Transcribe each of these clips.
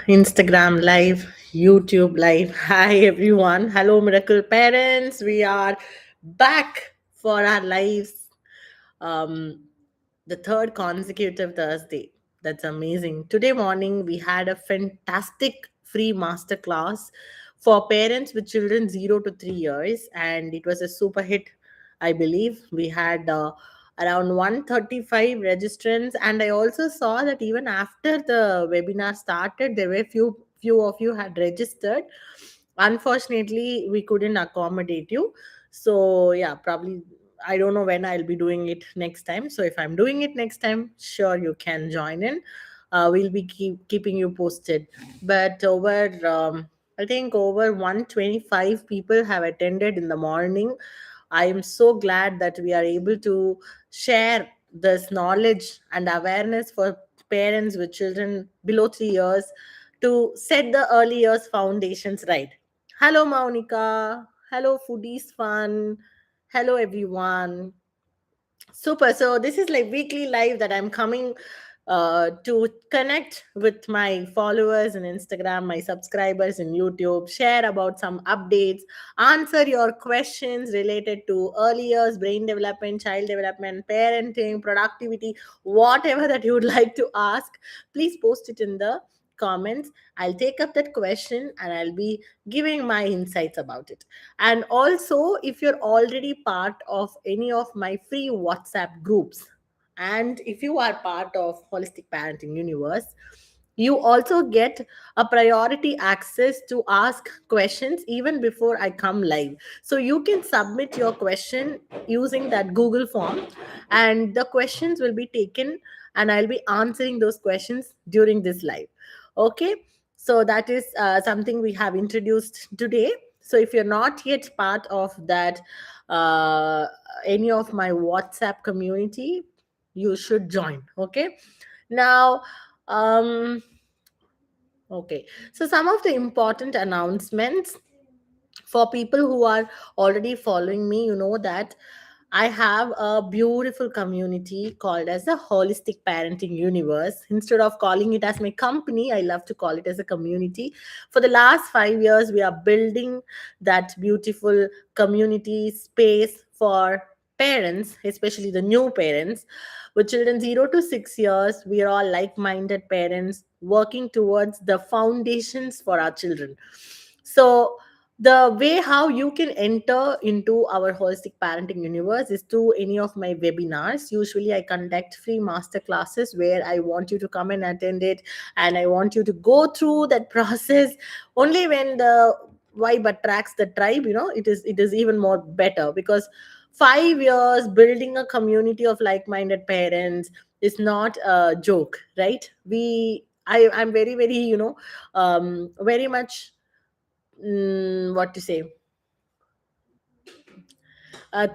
Instagram Live, YouTube Live. Hi, everyone. Hello, Miracle Parents. We are back for our lives. Um, the third consecutive Thursday. That's amazing. Today morning, we had a fantastic free masterclass for parents with children 0 to 3 years, and it was a super hit. I believe we had around 135 registrants, and I also saw that even after the webinar started, there were few of you had registered. Unfortunately, we couldn't accommodate you. So yeah, probably I don't know when I'll be doing it next time. So if I'm doing it next time, sure you can join in. We'll be keeping you posted. But I think over 125 people have attended in the morning. I am so glad that we are able to share this knowledge and awareness for parents with children below 3 years to set the early years foundations right. Hello, Maunika. Hello, Foodies Fun. Hello, everyone. Super. So this is like weekly live that I'm coming to connect with my followers on Instagram, my subscribers in YouTube, share about some updates, answer your questions related to early years, brain development, child development, parenting, productivity, whatever that you would like to ask. Please post it in the comments. I'll take up that question and I'll be giving my insights about it. And also, if you're already part of any of my free WhatsApp groups, and if you are part of Holistic Parenting Universe, you also get a priority access to ask questions even before I come live. So you can submit your question using that Google form, and the questions will be taken, and I'll be answering those questions during this live. Okay, so that is something we have introduced today. So if you're not yet part of that, uh, any of my WhatsApp community, you should join. Okay, now, okay, so some of the important announcements for people who are already following me, you know that I have a beautiful community called as the Holistic Parenting Universe. Instead of calling it as my company, I love to call it as a community. For the last 5 years, we are building that beautiful community space for parents, especially the new parents with children 0 to 6 years. We are all like minded parents working towards the foundations for our children. So the way how you can enter into our holistic parenting universe is through any of my webinars. Usually I conduct free master classes where I want you to come and attend it, and I want you to go through that process. Only when the vibe attracts the tribe, it is even more better, because 5 years building a community of like-minded parents is not a joke, right? I'm very, very, very much, what to say,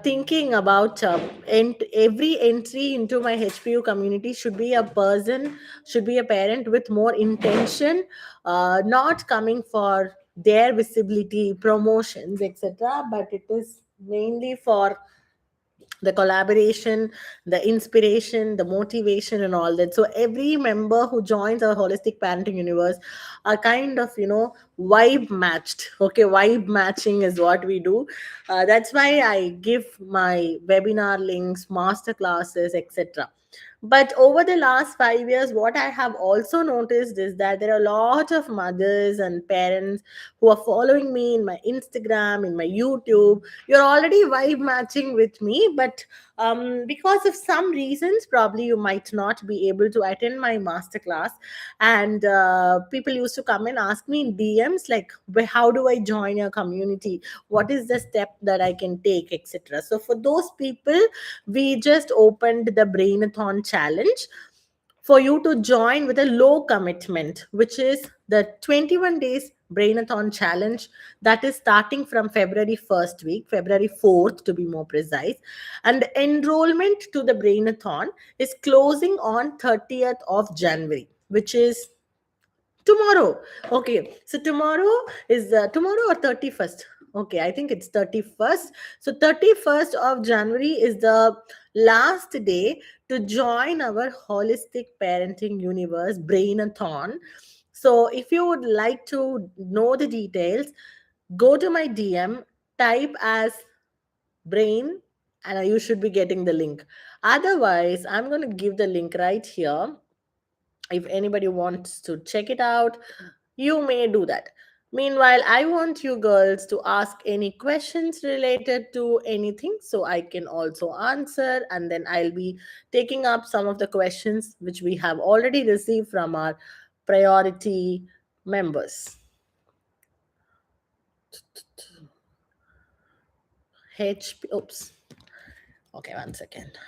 thinking about every entry into my HPU community should be a parent with more intention, not coming for their visibility, promotions, etc., but it is mainly for the collaboration, the inspiration, the motivation, and all that. So every member who joins our holistic parenting universe are kind of, vibe matched. Okay, vibe matching is what we do. That's why I give my webinar links, master classes, etc. But over the last 5 years, what I have also noticed is that there are a lot of mothers and parents who are following me in my Instagram, in my YouTube. You're already vibe matching with me, but because of some reasons, probably you might not be able to attend my masterclass. And people used to come and ask me in DMs like, how do I join your community? What is the step that I can take, etc.? So for those people, we just opened the Brainathon challenge for you to join with a low commitment, which is the 21 days Brainathon challenge that is starting from February 1st week, February 4th to be more precise. And the enrollment to the Brainathon is closing on 30th of January, which is tomorrow. Okay, so tomorrow or 31st. Okay, I think it's 31st. So 31st of January is the last day to join our holistic parenting universe Brainathon. So if you would like to know the details, go to my DM, type as brain, and you should be getting the link. Otherwise, I'm going to give the link right here. If anybody wants to check it out, you may do that. Meanwhile, I want you girls to ask any questions related to anything so I can also answer, and then I'll be taking up some of the questions which we have already received from our priority members. Oops. Okay, one second.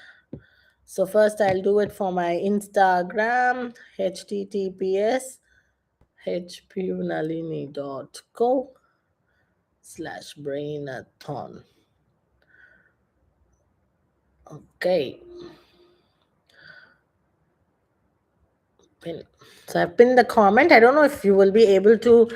So first I'll do it for my Instagram, https hpunalini.co/brainathon. Okay. Pin. So I've pinned the comment. I don't know if you will be able to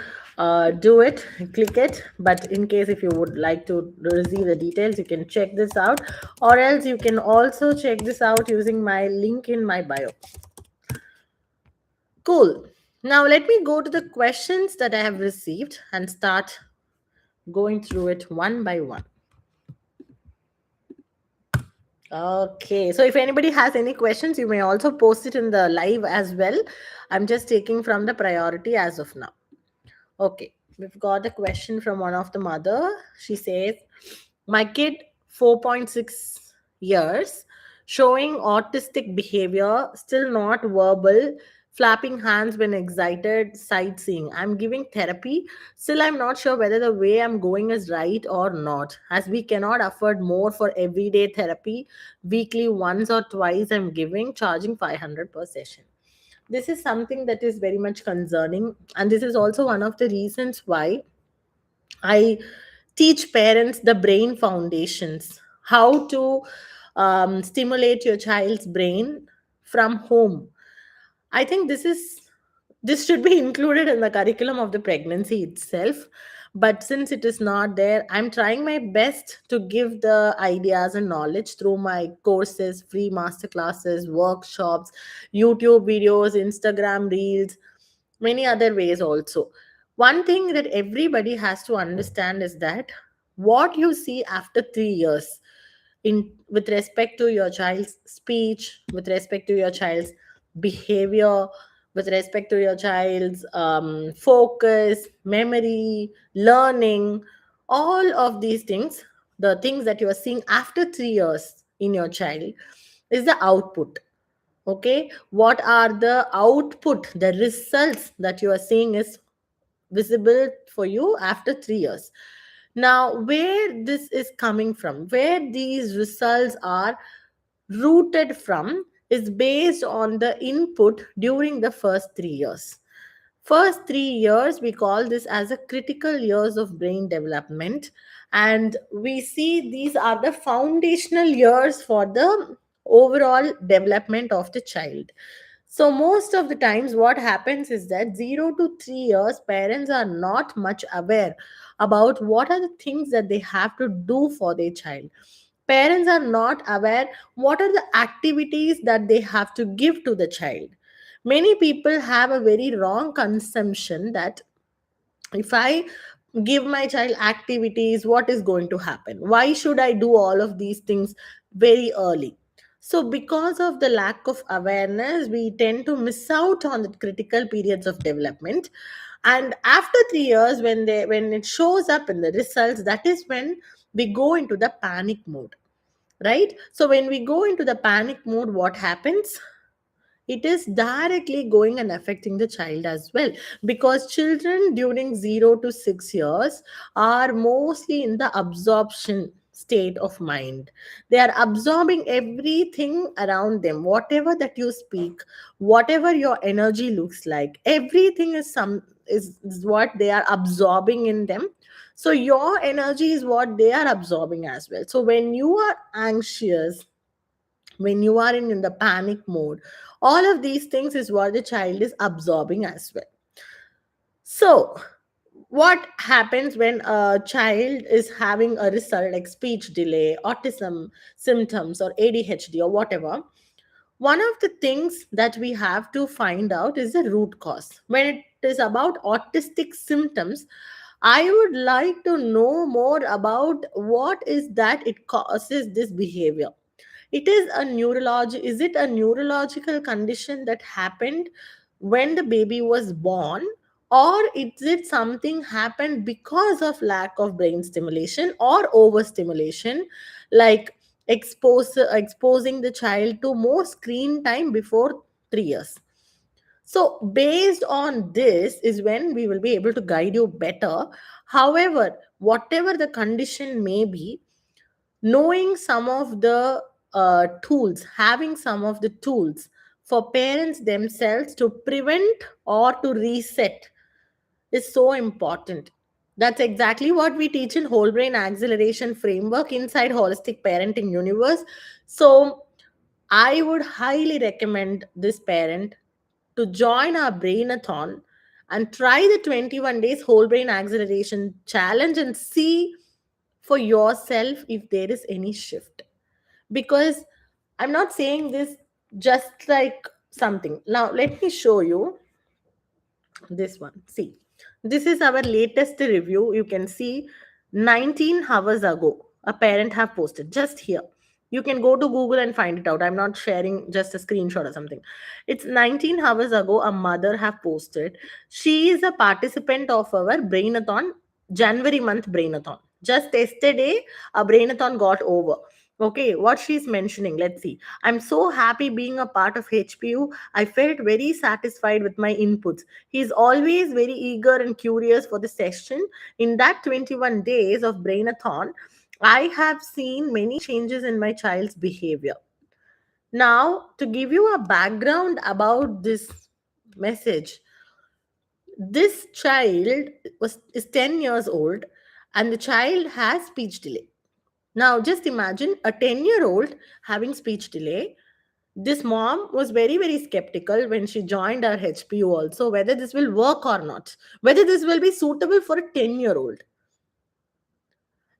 do it, click it, but in case if you would like to receive the details, you can check this out, or else you can also check this out using my link in my bio. Cool. Now let me go to the questions that I have received and start going through it one by one. Okay, so if anybody has any questions, you may also post it in the live as well. I'm just taking from the priority as of now. Okay, we've got a question from one of the mother. She says, my kid 4.6 years, showing autistic behavior, still not verbal, flapping hands when excited, sightseeing. I'm giving therapy. Still, I'm not sure whether the way I'm going is right or not, as we cannot afford more for everyday therapy. Weekly, once or twice, I'm giving, charging 500 per session. This is something that is very much concerning, and this is also one of the reasons why I teach parents the brain foundations, how to stimulate your child's brain from home. I think this should be included in the curriculum of the pregnancy itself. But since it is not there, I'm trying my best to give the ideas and knowledge through my courses, free masterclasses, workshops, YouTube videos, Instagram reels, many other ways also. One thing that everybody has to understand is that what you see after 3 years, in with respect to your child's speech, with respect to your child's behavior, with respect to your child's focus, memory, learning, all of these things, the things that you are seeing after 3 years in your child is the output. Okay, what are the output, the results that you are seeing is visible for you after 3 years. Now, where this is coming from, where these results are rooted from, is based on the input during the first 3 years. First 3 years, we call this as a critical years of brain development, and we see these are the foundational years for the overall development of the child. So most of the times what happens is that 0 to 3 years, parents are not much aware about what are the things that they have to do for their child. Parents are not aware what are the activities that they have to give to the child. Many people have a very wrong consumption that if I give my child activities, what is going to happen? Why should I do all of these things very early? So, because of the lack of awareness, we tend to miss out on the critical periods of development. And after 3 years, when it shows up in the results, that is when we go into the panic mode, right? So, when we go into the panic mode, what happens? It is directly going and affecting the child as well, because children during 0 to 6 years are mostly in the absorption state of mind. They are absorbing everything around them, whatever that you speak, whatever your energy looks like, everything is what they are absorbing in them. So your energy is what they are absorbing as well. So when you are anxious, when you are in the panic mode, all of these things is what the child is absorbing as well. So what happens when a child is having a result like speech delay, autism symptoms, or ADHD or whatever? One of the things that we have to find out is the root cause. When it is about autistic symptoms, I would like to know more about what is that it causes this behavior. Is it a neurological condition that happened when the baby was born, or is it something happened because of lack of brain stimulation or overstimulation, like exposing the child to more screen time before 3 years? So based on this is when we will be able to guide you better. However, whatever the condition may be, knowing some of the tools, having some of the tools for parents themselves to prevent or to reset is so important. That's exactly what we teach in whole brain acceleration framework inside holistic parenting universe. So I would highly recommend this parent to join our brainathon and try the 21 days whole brain acceleration challenge and see for yourself if there is any shift. Because I'm not saying this just like something. Now, let me show you this one. See, this is our latest review. You can see 19 hours ago, a parent have posted just here. You can go to Google and find it out. I'm not sharing just a screenshot or something. It's 19 hours ago, a mother have posted. She is a participant of our Brainathon, January month Brainathon. Just yesterday, a Brainathon got over. Okay, what she's mentioning, let's see. I'm so happy being a part of HPU. I felt very satisfied with my inputs. He's always very eager and curious for the session. In that 21 days of Brainathon, I have seen many changes in my child's behavior. Now, to give you a background about this message, this child is 10 years old and the child has speech delay. Now, just imagine a 10-year-old having speech delay. This mom was very, very skeptical when she joined our HPU also, whether this will work or not, whether this will be suitable for a 10-year-old.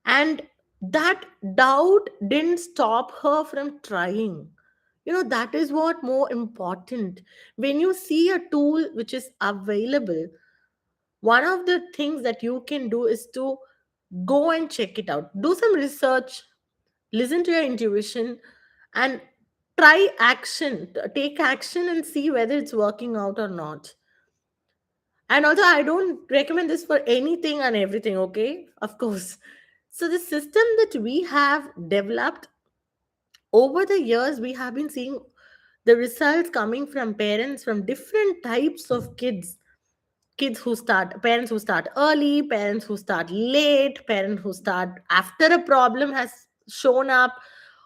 And that doubt didn't stop her from trying. That is what more important. When you see a tool which is available, one of the things that you can do is to go and check it out. Do some research, listen to your intuition, and try action, take action and see whether it's working out or not. And also, I don't recommend this for anything and everything, okay? Of course. So the system that we have developed over the years, we have been seeing the results coming from parents from different types of parents who start early, parents who start late, parents who start after a problem has shown up.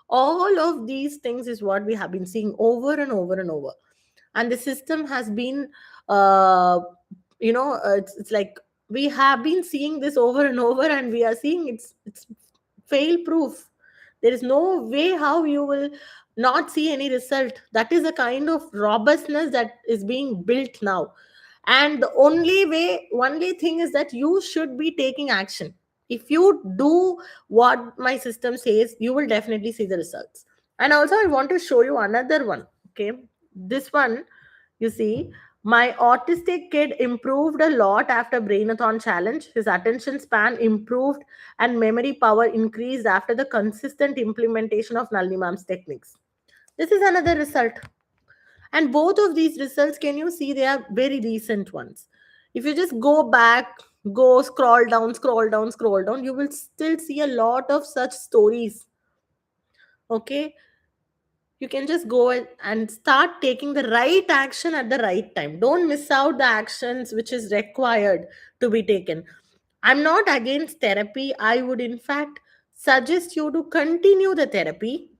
All of these things is what we have been seeing over and over and over. And the system has been uh, it's like we have been seeing this over and over, and we are seeing it's fail proof. There is no way how you will not see any result. That is a kind of robustness that is being built now. And the only thing is that you should be taking action. If you do what my system says, you will definitely see the results. And also, I want to show you another one. Okay, this one, you see, my autistic kid improved a lot after Brainathon challenge. His attention span improved and memory power increased after the consistent implementation of Nalini Ma'am's techniques. This is another result. And both of these results, can you see, they are very recent ones. If you just go back, go scroll down, scroll down, scroll down, you will still see a lot of such stories. Okay, you can just go and start taking the right action at the right time. Don't miss out the actions which is required to be taken. I'm not against therapy. I would in fact suggest you to continue the therapy,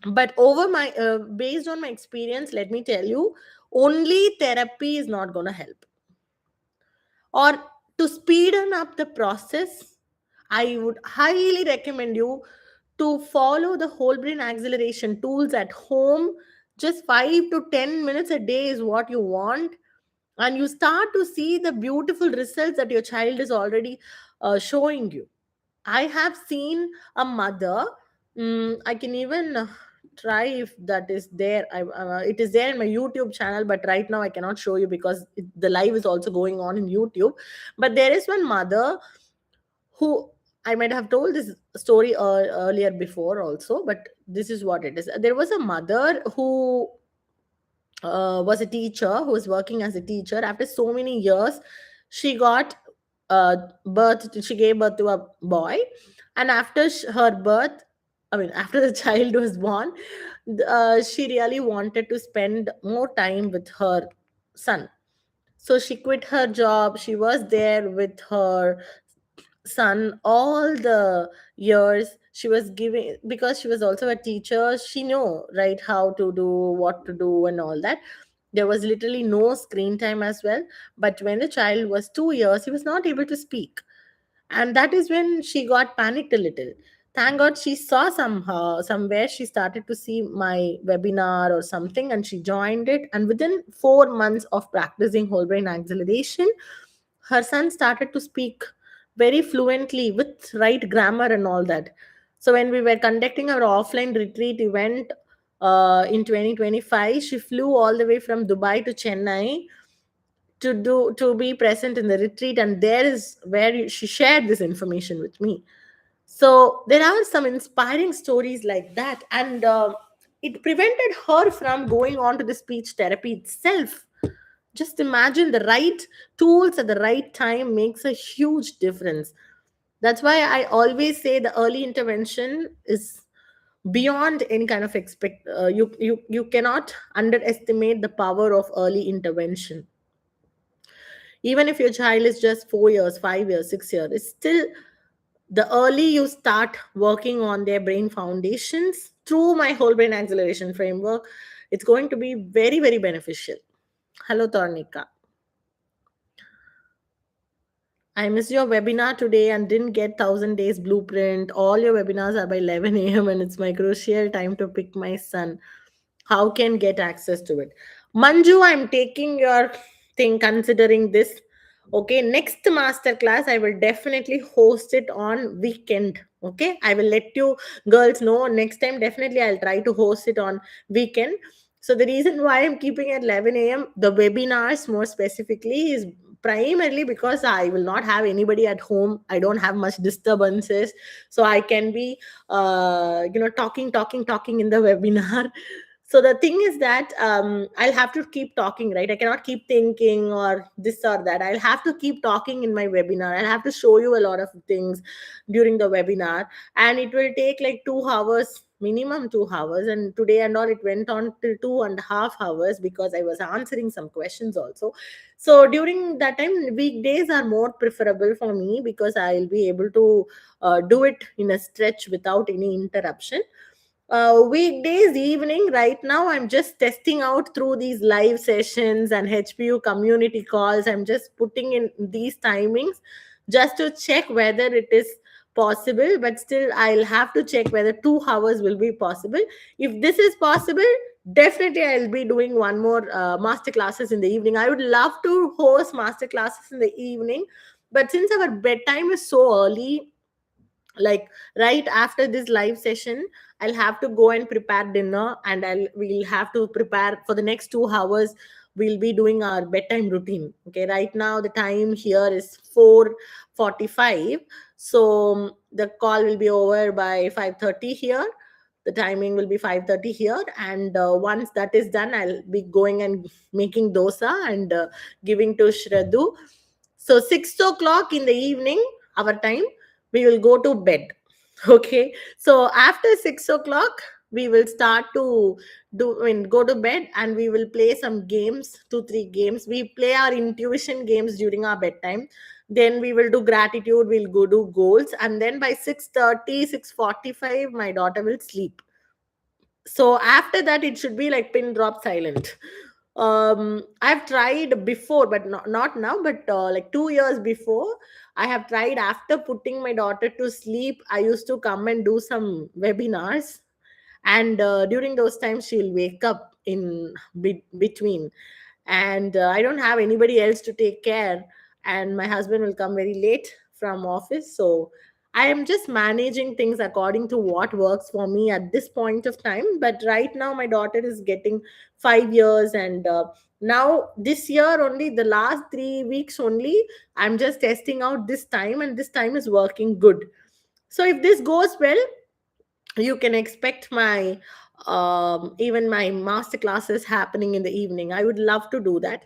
but over my based on my experience, let me tell you, only therapy is not going to help. Or to speeden up the process, I would highly recommend you to follow the whole brain acceleration tools at home. Just 5 to 10 minutes a day is what you want, and you start to see the beautiful results that your child is already showing you. I have seen a mother, I can even try if that is there. It is there in my YouTube channel, but right now I cannot show you because the live is also going on in YouTube. But there is one mother who, I might have told this story earlier before also, but this is what it is. There was a mother who was a teacher, who was working as a teacher. After so many years, she got she gave birth to a boy. And after her birth, I mean, after the child was born, she really wanted to spend more time with her son. So she quit her job. She was there with her son all the years. She was giving, because she was also a teacher, she knew right how to do, what to do, and all that. There was literally no screen time as well. But when the child was 2 years, he was not able to speak, and that is when she got panicked a little. Thank god she saw somehow, somewhere she started to see my webinar or something, and she joined it. And within 4 months of practicing whole brain acceleration, her son started to speak very fluently with right grammar and all that. So when we were conducting our offline retreat event in 2025, she flew all the way from Dubai to Chennai to be present in the retreat, and there is where she shared this information with me. So there are some inspiring stories like that, and it prevented her from going on to the speech therapy itself. Just imagine, the right tools at the right time makes a huge difference. That's why I always say the early intervention is beyond any kind of expect. You cannot underestimate the power of early intervention. Even if your child is just 4 years, 5 years, 6 years, it's still, the early you start working on their brain foundations through my whole brain acceleration framework, it's going to be very, very beneficial. Hello, Tornika. I missed your webinar today and didn't get 1000 days blueprint. All your webinars are by 11 a.m. and it's my crucial time to pick my son. How can get access to it? Manju, I'm taking your thing, considering this. Okay, next master class I will definitely host it on weekend. Okay, I will let you girls know next time. Definitely I'll try to host it on weekend. So the reason why I'm keeping at 11 a.m. the webinars more specifically is primarily because I will not have anybody at home. I don't have much disturbances, so I can be talking in the webinar. So the thing is that I'll have to keep talking, right? I cannot keep thinking or this or that. I'll have to keep talking in my webinar. I'll have to show you a lot of things during the webinar, and it will take like 2 hours, minimum 2 hours. And today and all, it went on till 2.5 hours because I was answering some questions also. So during that time, weekdays are more preferable for me because I'll be able to do it in a stretch without any interruption. Weekdays evening, right now I'm just testing out through these live sessions and HPU community calls. I'm just putting in these timings just to check whether it is possible, but still I'll have to check whether 2 hours will be possible. If this is possible, definitely I'll be doing one more master classes in the evening. I would love to host master classes in the evening, but since our bedtime is so early, like right after this live session, I'll have to go and prepare dinner, and we'll have to prepare for the next 2 hours. We'll be doing our bedtime routine. Okay, right now the time here is 4:45. So the call will be over by 5:30 here. The timing will be 5:30 here, and once that is done, I'll be going and making dosa and giving to Shraddhu. So 6 o'clock in the evening, our time, we will go to bed. Okay. So after 6 o'clock, we will start to go to bed, and we will play some games, 2 3 games. We play our intuition games during our bedtime. Then we will do gratitude, we'll go do goals, and then by 6:30, 6:45, my daughter will sleep. So after that, it should be like pin drop silent. I've tried before, but not now, but like 2 years before, I have tried. After putting my daughter to sleep, I used to come and do some webinars, and during those times she'll wake up in between, and I don't have anybody else to take care, and my husband will come very late from office. So I am just managing things according to what works for me at this point of time. But right now, my daughter is getting 5 years, and now this year only, the last 3 weeks only, I'm just testing out this time, and this time is working good. So if this goes well, you can expect my even my master classes happening in the evening. I would love to do that,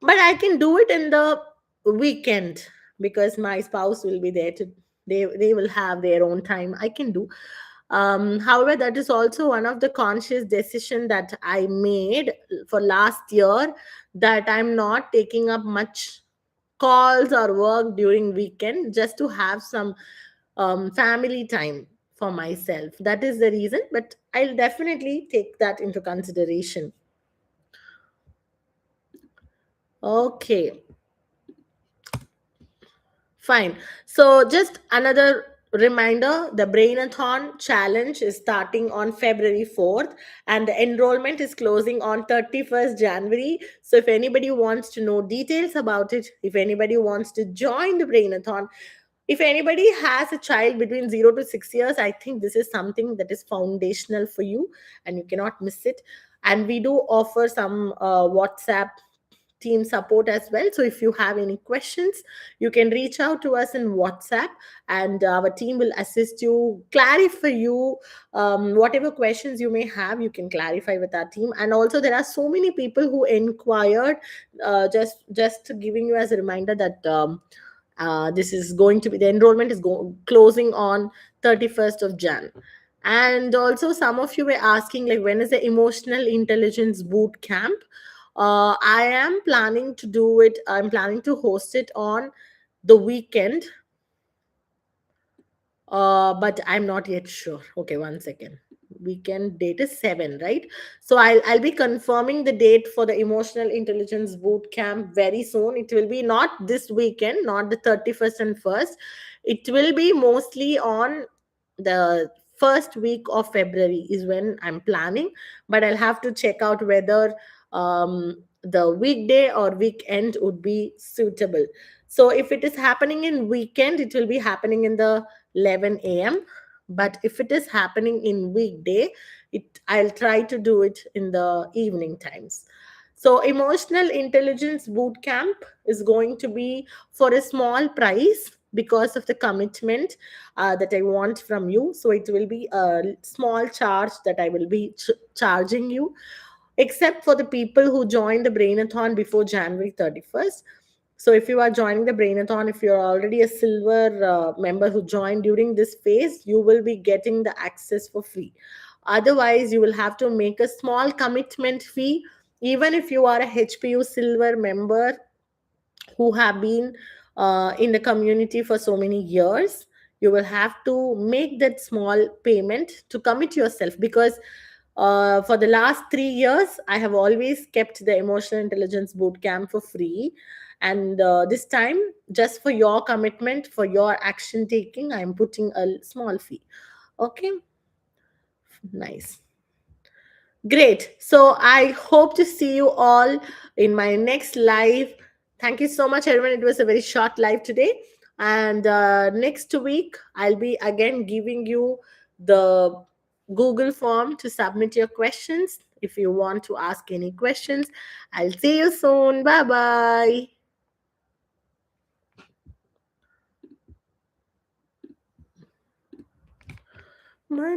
but I can do it in the weekend because my spouse will be there to, they will have their own time. I can do. However, that is also one of the conscious decision that I made for last year, that I'm not taking up much calls or work during weekend, just to have some family time for myself. That is the reason, but I'll definitely take that into consideration. Okay. Fine. So, just another reminder, the Brainathon challenge is starting on February 4th, and the enrollment is closing on 31st January. So, if anybody wants to know details about it, if anybody wants to join the Brainathon, if anybody has a child between 0 to 6 years, I think this is something that is foundational for you and you cannot miss it. And we do offer some WhatsApp team support as well. So if you have any questions, you can reach out to us in WhatsApp, and our team will assist you, clarify you, whatever questions you may have, you can clarify with our team. And also, there are so many people who inquired. Just giving you as a reminder that this is going to be, the enrollment is closing on 31st of Jan. And also, some of you were asking, like, when is the emotional intelligence boot camp? I am planning to do it. I'm planning to host it on the weekend, but I'm not yet sure. Okay, one second. Weekend date is 7, right? So I'll be confirming the date for the emotional intelligence boot camp very soon. It will be not this weekend, not the 31st and 1st. It will be mostly on the first week of February is when I'm planning, but I'll have to check out whether the weekday or weekend would be suitable. So if it is happening in weekend, it will be happening in the 11 a.m. But if it is happening in weekday, I'll try to do it in the evening times. So emotional intelligence boot camp is going to be for a small price because of the commitment that I want from you. So it will be a small charge that I will be charging you, except for the people who join the Brainathon before January 31st. So if you are joining the Brainathon, if you're already a silver member who joined during this phase, you will be getting the access for free. Otherwise, you will have to make a small commitment fee. Even if you are a HPU silver member who have been in the community for so many years, you will have to make that small payment to commit yourself, because for the last 3 years I have always kept the emotional intelligence boot camp for free, and this time, just for your commitment, for your action taking, I am putting a small fee. Okay, nice. Great. So I hope to see you all in my next live. Thank you so much, everyone. It was a very short live today. And next week, I'll be again giving you the Google form to submit your questions. If you want to ask any questions, I'll see you soon. Bye bye. My